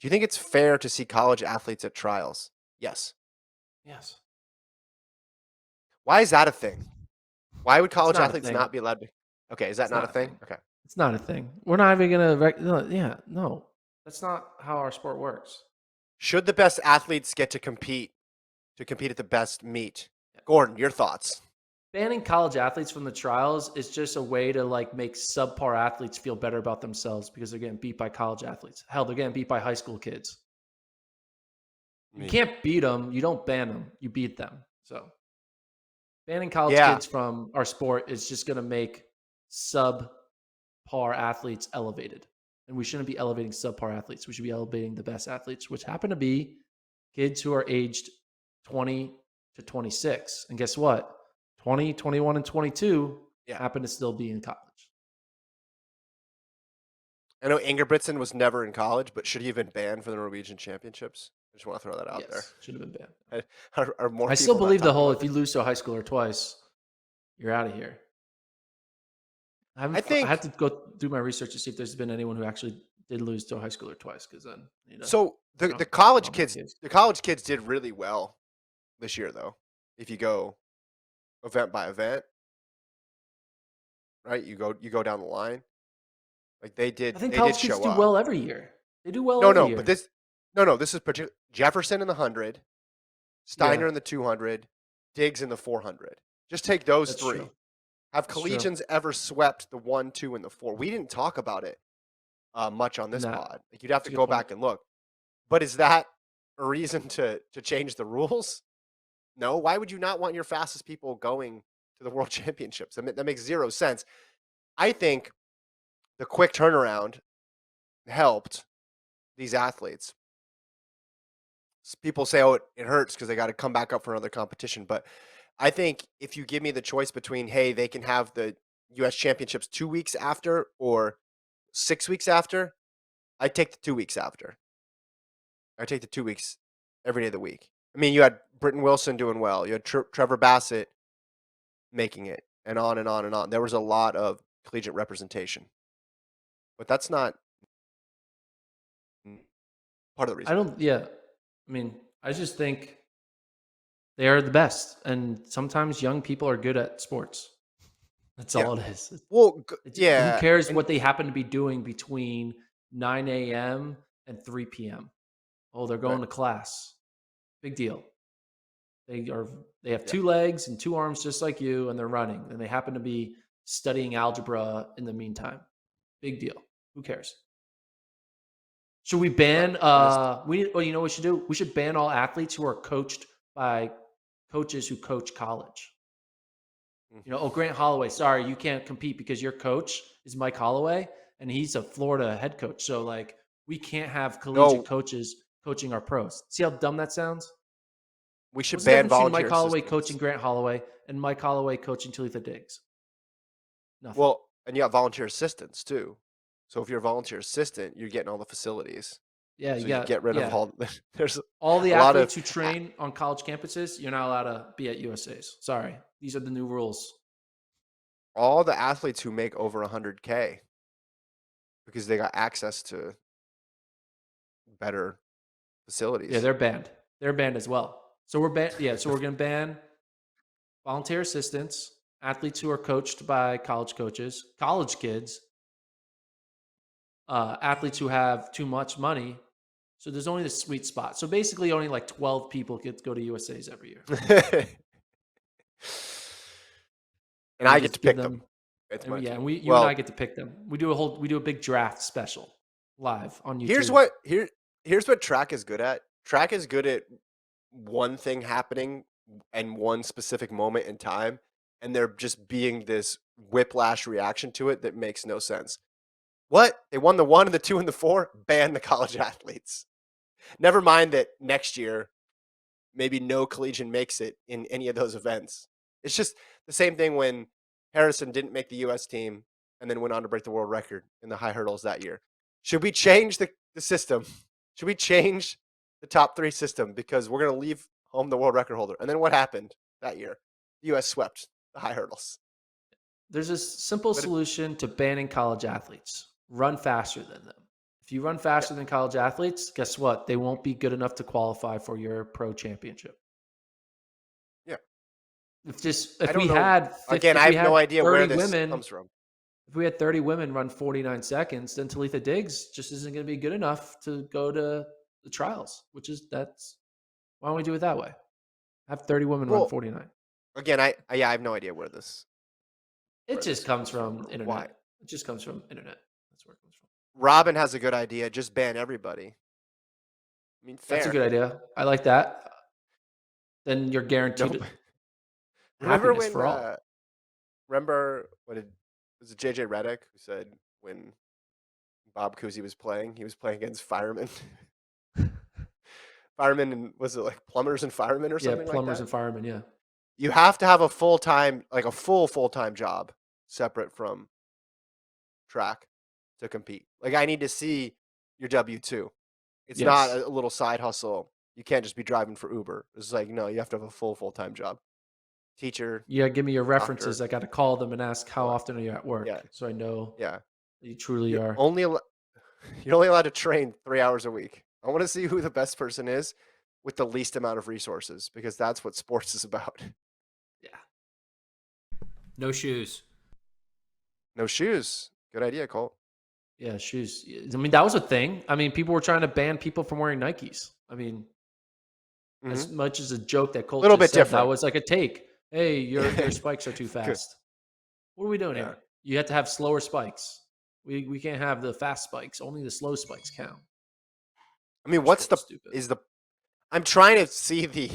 Do you think it's fair to see college athletes at trials? Yes. Yes. Why is that a thing? Why would It's college not a athletes thing. not be allowed to? Okay, is that It's not a not a thing? thing. Okay. It's not a thing. We're not even gonna. No. That's not how our sport works. Should the best athletes get to compete at the best meet? Gordon, your thoughts? Banning college athletes from the trials is just a way to like make subpar athletes feel better about themselves because they're getting beat by college athletes. Hell, they're getting beat by high school kids. I You mean, can't beat them. You don't ban them. You beat them. So banning college yeah. kids from our sport is just going to make subpar athletes elevated. And we shouldn't be elevating subpar athletes. We should be elevating the best athletes, which happen to be kids who are aged 20 to 26. And guess what? 20, 21, and 22 Yeah. happen to still be in college. I know Ingebrigtsen was never in college, but should he have been banned from the Norwegian Championships? I just want to throw that out there. Yes, should have been banned. Are more I still people not believe the talking whole about if you this? lose to a high schooler twice, you're out of here. I I had think to go do my research to see if there's been anyone who actually did lose to a high schooler twice, because then so. you The know the put college on my kids case. the college kids did really well this year, though. If you go event by event, right? You go down the line. Like I think they college did kids show do up. well every year. They do well No, every no, but year. this is particular. Jefferson in the 100, Yeah, Steiner in the 200, Diggs in the 400. Just take those that's true. three. Have That's true. collegians ever swept the 1, 2, and the 4? We didn't talk about it much on In this that, pod. Like you'd have that's to a good go point. back and look. But is that a reason to change the rules? No. Why would you not want your fastest people going to the World Championships? That makes zero sense. I think the quick turnaround helped these athletes. People say, "Oh, it hurts because they got to come back up for another competition." But I think if you give me the choice between, hey, they can have the U.S. Championships 2 weeks after or 6 weeks after, I take the 2 weeks after. I take the 2 weeks every day of the week. I mean, you had Britton Wilson doing well. You had Trevor Bassett making it, and on and on and on. There was a lot of collegiate representation, but that's not part of the I reason. don't. Yeah, I mean, I just think they are the best, and sometimes young people are good at sports. That's Yeah. all it is. Well, Who yeah, cares and what they happen to be doing between 9 a.m. and 3 p.m.? Oh, they're right, going to class. Big deal. They are. They have yeah. two legs and two arms just like you, and they're running. And they happen to be studying algebra in the meantime. Big deal. Who cares? Should we Right. ban? And this, Well, you know what we should do? We should ban all athletes who are coached by coaches who coach college. mhm. Oh, Grant Holloway, sorry, you can't compete because your coach is Mike Holloway and he's a Florida head coach. So, like, we can't have collegiate No, coaches coaching our pros. See how dumb that sounds? we should What's the ban difference between volunteer Mike Holloway coaching assistants. Grant Holloway and Mike Holloway coaching Talitha Diggs? Nothing. Well, and you got volunteer assistants too. So if you're a volunteer assistant, you're getting all the facilities. Yeah, So you get rid of yeah. all. There's All the a lot of athletes who train on college campuses, you're not allowed to be at USA's. Sorry. These are the new rules. all the athletes who make over 100K because they got access to better Yeah, facilities. they're banned. They're banned as well. So we're banned. Yeah, so we're going to ban volunteer assistants, athletes who are coached by college coaches, college kids, athletes who have too much money. So there's only the sweet spot. So basically, only like 12 people get to go to USA's every year, And and we I get to just give pick them. them. It's And my yeah, team. and you and I Well, get to pick them. We do a big draft special live on here's YouTube. what here here's what track is good at. Track is good at one thing happening and one specific moment in time, and there just being this whiplash reaction to it that makes no sense. What? They won the 1 and the 2 and the 4? Ban the college athletes. Never mind that next year maybe no collegian makes it in any of those events. It's just the same thing when Harrison didn't make the US team and then went on to break the world record in the high hurdles that year. Should we change the system? Should we change the top 3 system because we're going to leave home the world record holder? And then what happened that year? The US swept the high hurdles. There's a simple But solution to banning college athletes: run faster than them. If you run Yeah, faster than college athletes, guess what? They won't be good enough to qualify for your pro championship. yeah. I If don't we know. had Again, I if we have no had idea where 30 this women, comes from. if we had 30 women run 49 seconds, then Talitha Diggs just isn't going to be good enough to go to the trials, which is that's why don't we do it that way? Have 30 women run Well, 49. again, I have no idea It where just this comes comes from from or why. internet. It just comes from internet. That's where it comes from. Robin has a good idea. Just ban everybody. I mean, That's a fair. good idea. I like that. Then you're guaranteed Nope. Remember happiness when? for all. Remember what did was it JJ Redick who said when Bob Cousy was playing, he was playing against firemen, firemen, and was it like plumbers and firemen or Yeah, something like plumbers that? and firemen. Yeah. You have to have a full time, like a full time job, separate from track to compete. Like I need to see your W-2. It's not Yes. a little side hustle. You can't just be driving for Uber. It's like no, you have to have a full time job. Teacher, Yeah. Give me your doctor, references. I got to call them and ask how all that. often are you at Yeah, work, so I know yeah. that you truly You're are. only you're only allowed to train 3 hours a week. I want to see who the best person is with the least amount of resources because that's what sports is about. Yeah. No shoes. No shoes. Good idea, Colt. Yeah. Shoes. I mean, that was a thing. I mean, people were trying to ban people from wearing Nikes. I mean, as Hmm. much as a joke that Colt Little just bit said, that different. was like a take. Hey, your spikes are too Good. fast. What are we doing Yeah. here? You have to have slower spikes. We can't have the fast spikes. Only the slow spikes count. I mean, Our what's sport the is stupid. is the I'm trying to see the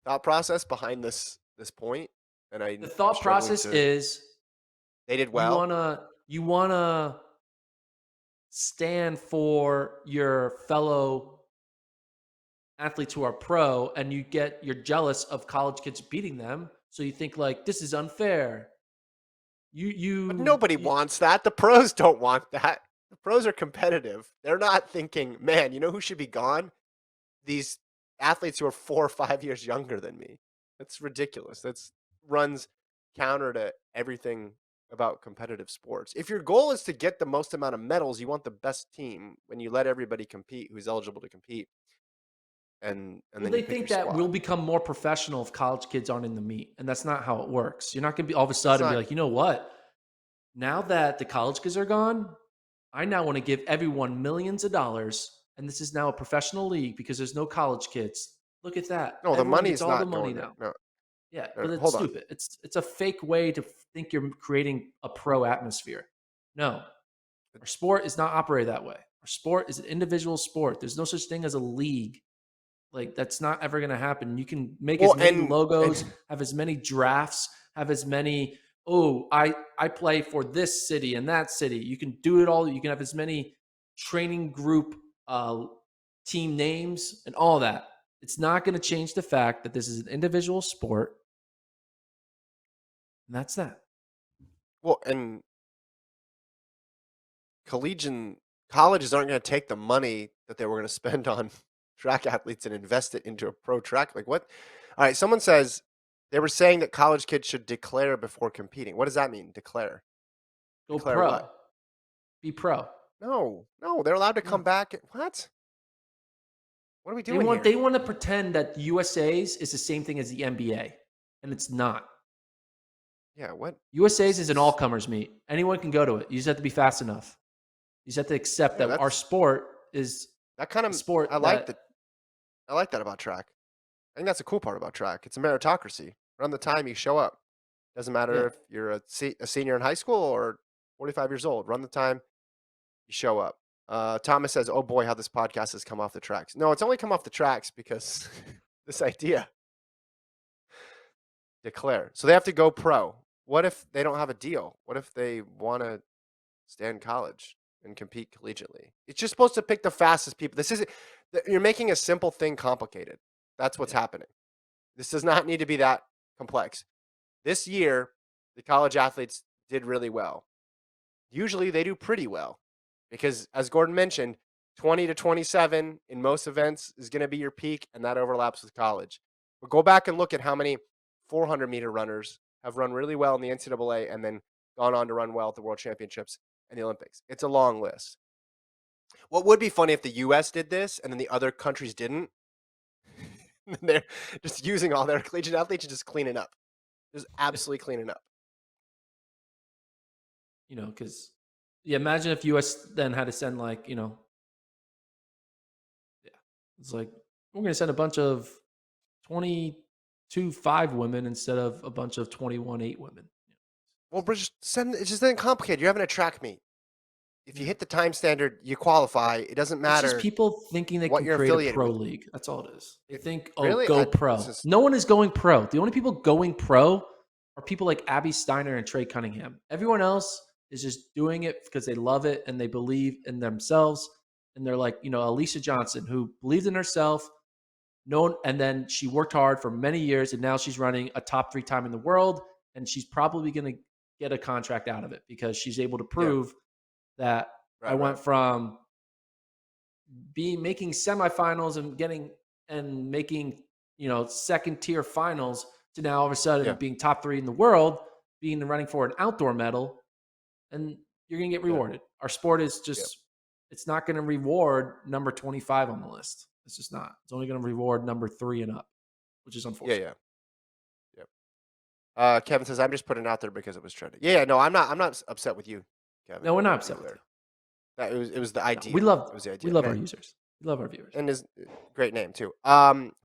thought process behind this point, and The I'm thought struggling process to. is They did you well. wanna stand for your fellow athletes who are pro, and you're jealous of college kids beating them, so you think like this is unfair. But nobody You wants that. The pros don't want that. The pros are competitive. They're not thinking, man, you know who should be gone? These athletes who are 4 or 5 years younger than me. That's ridiculous. That's runs counter to everything about competitive sports. If your goal is to get the most amount of medals, you want the best team when you let everybody compete who's eligible to compete and Well, then you they pick think your that squad. we'll become more professional if college kids aren't in the meet, and that's not how it works. You're not going to be all of a That's sudden be not like, you know what? Now that the college kids are gone, I now want to give everyone millions of dollars, and this is now a professional league because there's no college kids. Look at that. no, the Everyone gets money's all the not money going there. now. No, Yeah, no, but no. it's Hold on. stupid. It's a fake way to think you're creating a pro atmosphere. No, our sport is not operated that way. Our sport is an individual sport. There's no such thing as a league. Like that's not ever going to happen. You can make Well, as many and logos, have as many drafts, have as many. Oh, I play for this city and that city. You can do it all. You can have as many training group team names and all that. It's not going to change the fact that this is an individual sport, and that's that. and collegiate colleges aren't going to take the money that they were going to spend on track athletes and invest it into a pro track. Like what? All right, someone says they were saying that college kids should declare before competing. What does that mean? Declare. Go Declare what? pro. Be pro. No, no, they're allowed to come No. back. What? What are we doing here? They want to pretend that USA's is the same thing as the NBA, and it's not. Yeah, what? USA's This is an is all comers meet. Anyone can go to it. You just have to be fast enough. You just have to accept yeah, that our that's sport is that kind a of sport I like that, that. I like that about track. I think that's a cool part about track. It's a meritocracy. Around the time you show up, doesn't matter yeah. if you're a senior in high school or 45 years old. Run the time you show up. Thomas says, "Oh boy, how this podcast has come off the tracks." No, it's only come off the tracks because this idea declare. So they have to go pro. What if they don't have a deal? What if they want to stay in college and compete collegiately? It's just supposed to pick the fastest people. This isn't. You're making a simple thing complicated. That's what's Yeah. happening. This does not need to be that complex. This year, the college athletes did really well. Usually they do pretty well because, as Gordon mentioned, 20 to 27 in most events is going to be your peak, and that overlaps with college. But go back and look at how many 400-meter runners have run really well in the NCAA and then gone on to run well at the World Championships and the Olympics. It's a long list. What would be funny if the US did this and then the other countries didn't? They're just using all their collegiate athletes and just cleaning up. Just absolutely cleaning up. You know, because imagine if US then had to send it's like we're going to send a bunch of 22-5 women instead of a bunch of 21-8 women. Well, but it's just then complicated. You're having a track meet. If you Yeah. hit the time standard, you qualify. It doesn't It's just matter people thinking they what can you're create a affiliated pro with. league. That's all it is. They think, Really? go This pro. is No one is going pro. The only people going pro are people like Abby Steiner and Trey Cunningham. Everyone else is just doing it because they love it and they believe in themselves. And they're like, Alicia Johnson, who believed in herself, and then she worked hard for many years, and now she's running a top 3 time in the world, and she's probably going to get a contract out of it because she's able to prove that I went from making semifinals and making second tier finals to now all of a sudden being top 3 in the world, being running for an outdoor medal, and you're gonna get rewarded. Our sport is just it's not gonna reward number 25 on the list. It's just not. It's only gonna reward number 3 and up, which is unfortunate. Kevin says I'm just putting it out there because it was trending. No, I'm not upset with you, Kevin. No, we're not upset with you. That it was the idea. No, we love it was the idea. we love our users. We love our viewers. And his great name too.